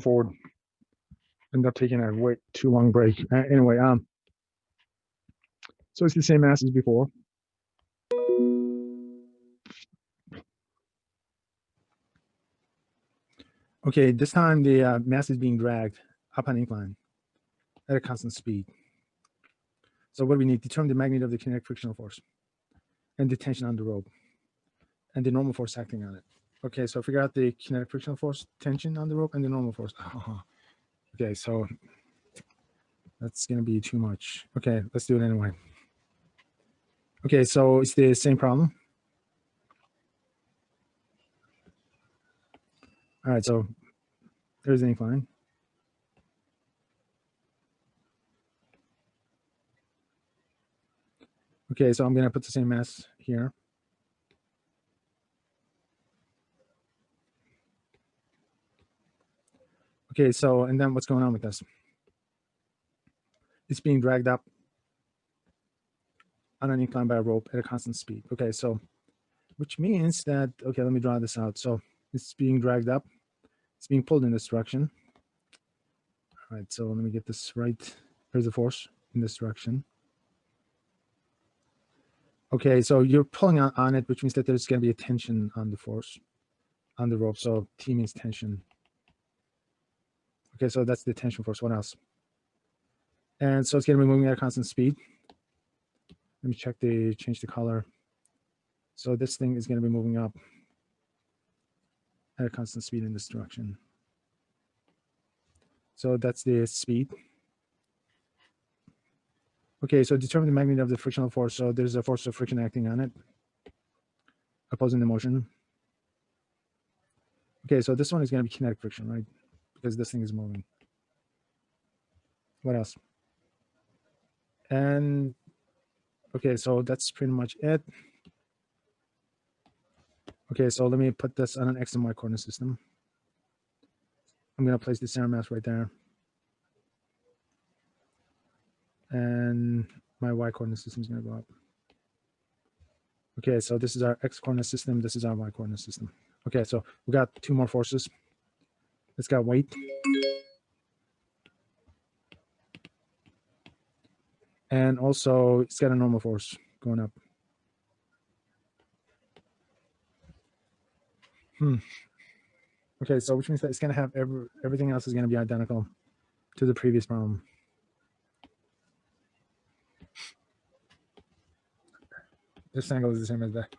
forward. Ended up taking a way too long break. Anyway, so it's the same mass as before. Okay, this time the mass is being dragged up an incline at a constant speed. So what do we need? Determine the magnitude of the kinetic frictional force and the tension on the rope and the normal force acting on it. Okay, so figure out the kinetic frictional force, tension on the rope, and the normal force. Okay, so that's going to be too much. Okay, let's do it anyway. Okay, so it's the same problem. All right, so there's the incline. Okay, so I'm going to put the same mass here. Okay, so, and then what's going on with this? It's being dragged up on an incline by a rope at a constant speed. Okay, so, which means that, okay, let me draw this out. So it's being dragged up. It's being pulled in this direction. All right, so let me get this right. Here's the force in this direction. Okay, so you're pulling on it, which means that there's going to be a tension on the force, on the rope. So T means tension. Okay, so that's the tension force. What else? And so it's going to be moving at a constant speed. Let me change the color. So this thing is going to be moving up at a constant speed in this direction. So that's the speed. Okay, so determine the magnitude of the frictional force. So there's a force of friction acting on it, opposing the motion. Okay, so this one is going to be kinetic friction, right? Because this thing is moving. What else? And okay, so that's pretty much it. Okay, so let me put this on an X and Y coordinate system. I'm going to place the center mass right there. And my Y coordinate system is going to go up. Okay, so this is our X coordinate system. This is our Y coordinate system. Okay, so we got two more forces. It's got weight. And also it's got a normal force going up. Okay, so which means that it's going to have everything else is going to be identical to the previous problem. This angle is the same as that.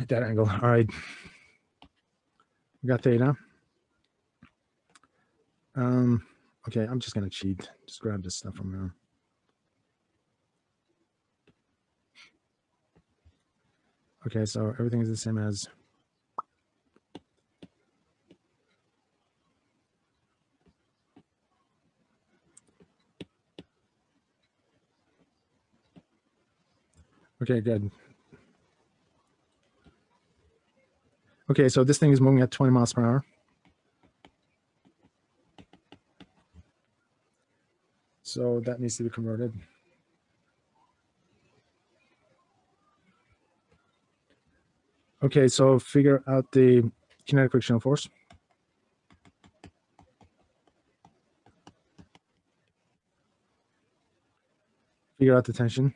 That angle. All right. We got theta. Okay, I'm just going to cheat. Just grab this stuff from there. Okay, so everything is the same as okay, good. Okay, so this thing is moving at 20 miles per hour. So that needs to be converted. Okay, so figure out the kinetic frictional force. Figure out the tension.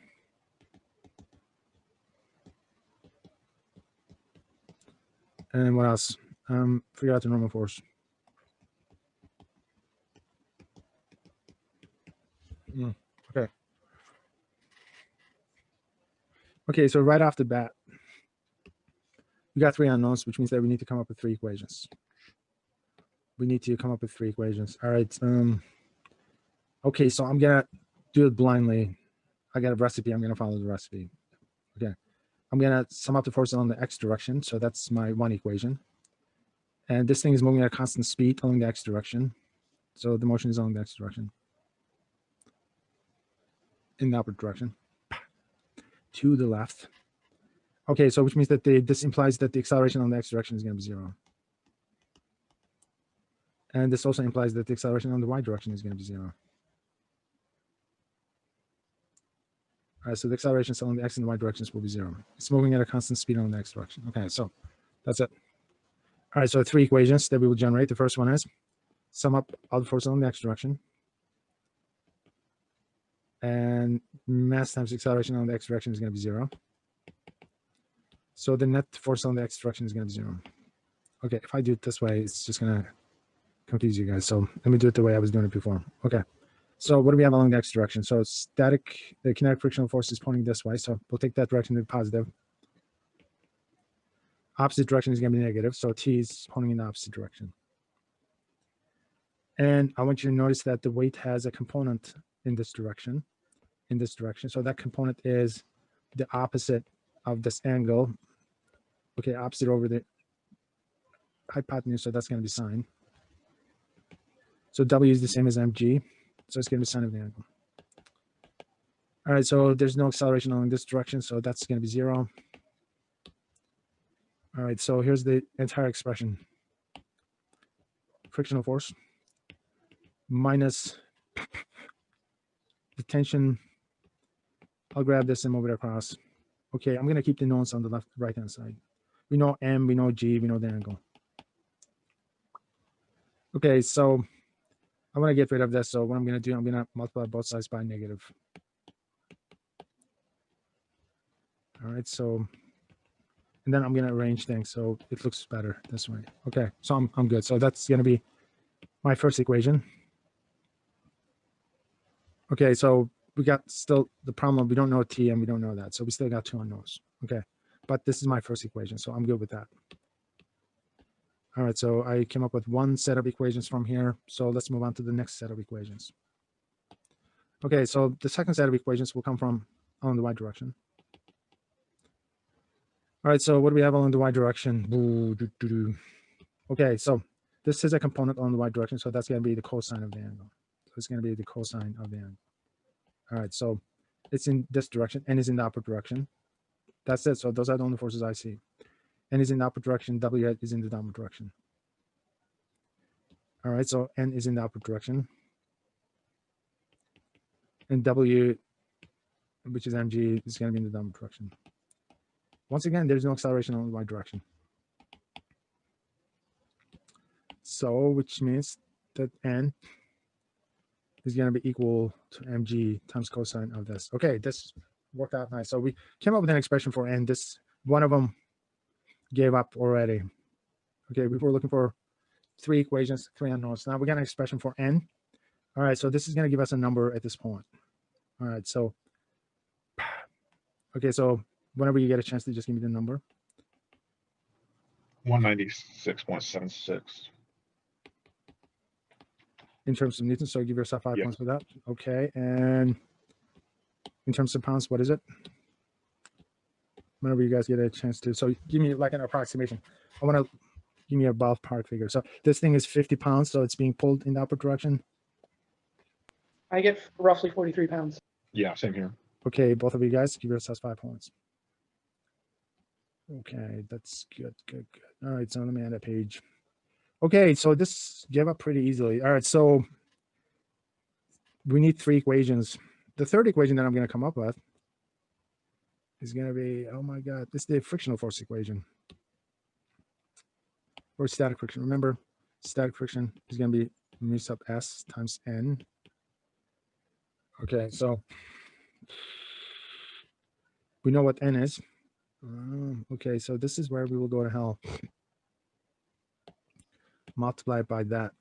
And what else? Figure out the normal force. Okay. Okay, so right off the bat, we got three unknowns, which means that we need to come up with three equations. We need to come up with three equations. All right. Okay, so I'm gonna do it blindly. I got a recipe. I'm gonna follow the recipe. Okay. I'm gonna sum up the forces along the x direction. So that's my one equation. And this thing is moving at a constant speed along the x direction. So the motion is along the x direction. In the upward direction. To the left. Okay, so which means that this implies that the acceleration on the x direction is going to be 0. And this also implies that the acceleration on the y direction is going to be 0. All right, so the accelerations along the x and y directions will be 0. It's moving at a constant speed along the x direction. Okay, so that's it. All right, so three equations that we will generate. The first one is sum up all the forces in the x direction, and mass times acceleration on the x direction is going to be 0. So the net force on the x direction is going to be 0. Okay, if I do it this way, it's just going to confuse you guys. So let me do it the way I was doing it before. Okay, so what do we have along the x direction? So static, the kinetic frictional force is pointing this way. So we'll take that direction to be positive. Opposite direction is going to be negative. So T is pointing in the opposite direction. And I want you to notice that the weight has a component in this direction. So that component is the opposite of this angle. Okay, opposite over the hypotenuse, so that's going to be sine. So W is the same as mg, so it's going to be sine of the angle. All right, so there's no acceleration along this direction, so that's going to be 0. All right, so here's the entire expression. Frictional force minus the tension. I'll grab this and move it across. Okay, I'm going to keep the knowns on the right-hand side. We know M, we know G, we know the angle. Okay, so I want to get rid of this. So what I'm going to do, I'm going to multiply both sides by negative. All right, so, and then I'm going to arrange things so it looks better this way. Okay, so I'm good. So that's going to be my first equation. Okay, so we got still the problem, we don't know T and we don't know that. So we still got 2 unknowns. Okay, but this is my first equation, so I'm good with that. All right, so I came up with one set of equations from here. So let's move on to the next set of equations. Okay, so the second set of equations will come from along the y direction. All right, so what do we have along the y direction? Okay, so this is a component along the y direction, so that's going to be the cosine of the angle. So it's going to be the cosine of the angle. All right, so it's in this direction, and is in the upward direction. That's it. So those are the only forces I see. N is in the upward direction, W is in the downward direction. All right, so N is in the upward direction. And W, which is mg, is going to be in the downward direction. Once again, there's no acceleration on the y direction. So, which means that N is going to be equal to mg times cosine of this. Okay, this worked out nice. So we came up with an expression for N. This one of them gave up already. Okay, we were looking for 3 equations, 3 unknowns. Now we got an expression for N. All right, so this is going to give us a number at this point. All right, so, okay, so whenever you get a chance to just give me the number. 196.76. In terms of newtons, so give yourself 5 Yes. points for that. Okay, and in terms of pounds, what is it? Whenever you guys get a chance to, so give me like an approximation. I want to give me a ballpark figure. So this thing is 50 pounds, so it's being pulled in the upward direction. I get roughly 43 pounds. Yeah, same here. Okay, both of you guys, give yourselves 5 points. Okay, that's good, good, good. All right, so let me add a page. Okay, so this gave up pretty easily. All right, so we need 3 equations. The third equation that I'm going to come up with is going to be, oh my God, this is the frictional force equation. Or static friction. Remember, static friction is going to be mu sub s times n. Okay, so we know what n is. Okay, so this is where we will go to hell. Multiply by that,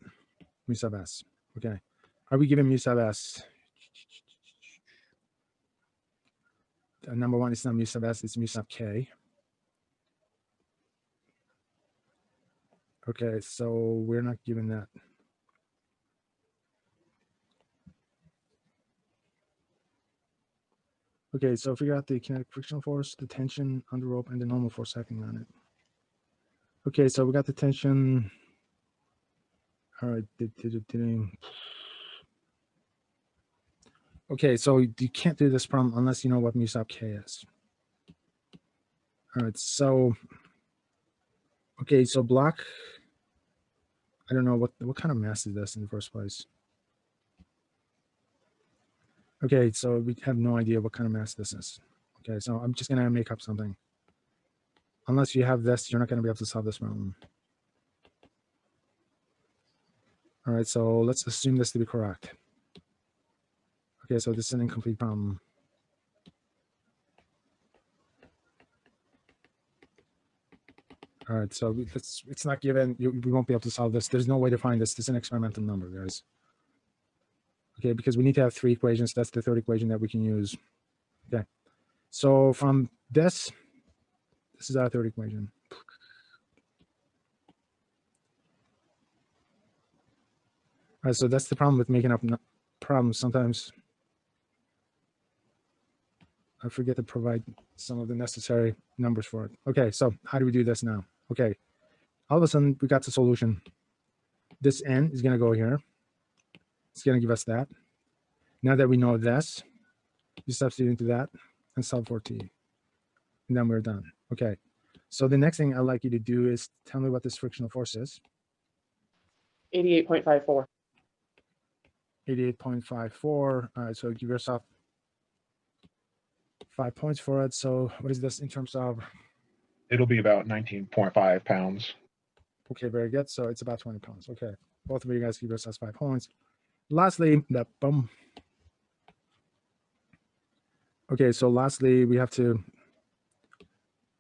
mu sub s. Okay, are we given mu sub s? Number 1 is not mu sub s, it's mu sub k. Okay, so we're not given that. Okay, so figure out the kinetic frictional force, the tension on the rope, and the normal force acting on it. Okay, so we got the tension. All right. Okay, so you can't do this problem unless you know what mu sub k is. All right, so, okay, so block, I don't know what kind of mass is this in the first place. Okay, so we have no idea what kind of mass this is. Okay, so I'm just gonna make up something. Unless you have this, you're not gonna be able to solve this problem. All right, so let's assume this to be correct. Okay, so this is an incomplete problem. All right, so it's not given. We won't be able to solve this. There's no way to find this. This is an experimental number, guys. Okay, because we need to have 3 equations. That's the third equation that we can use. Okay, so from this is our third equation. All right, so that's the problem with making up problems. Sometimes I forget to provide some of the necessary numbers for it. Okay, so how do we do this now? Okay, all of a sudden we got the solution. This n is going to go here. It's going to give us that. Now that we know this, you substitute into that and solve for t. And then we're done. Okay, so the next thing I'd like you to do is tell me what this frictional force is. 88.54. 88.54. All right, so give yourself 5 points for it. So what is this in terms of? It'll be about 19.5 pounds. Okay, very good. So it's about 20 pounds. Okay, both of you guys give yourselves 5 points. Lastly, the boom. Okay, so lastly, we have to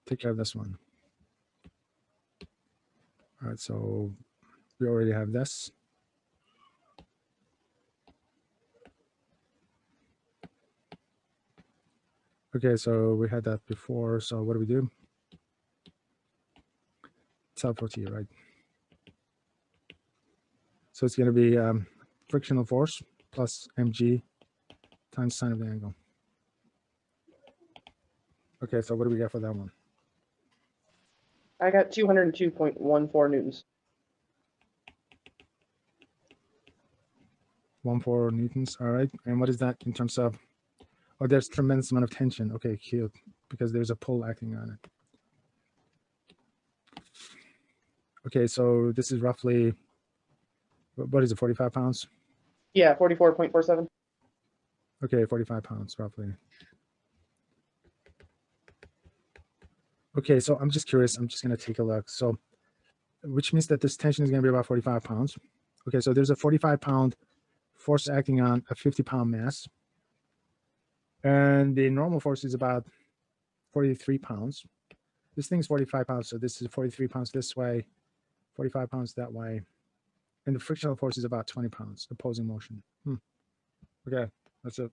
take care of this one. All right, so we already have this. Okay, so we had that before. So what do we do? Solve for t, right? So it's going to be frictional force plus mg times sine of the angle. Okay, so what do we get for that one? I got 202.14 newtons. 14 newtons. All right. And what is that in terms of? Oh, there's tremendous amount of tension. Okay, cute. Because there's a pull acting on it. Okay, so this is roughly, what is it, 45 pounds? Yeah, 44.47. Okay, 45 pounds roughly. Okay, so I'm just curious. I'm just going to take a look. So, which means that this tension is going to be about 45 pounds. Okay, so there's a 45-pound force acting on a 50-pound mass. And the normal force is about 43 pounds. This thing's 45 pounds, so this is 43 pounds this way, 45 pounds that way. And the frictional force is about 20 pounds, opposing motion. Okay, that's it.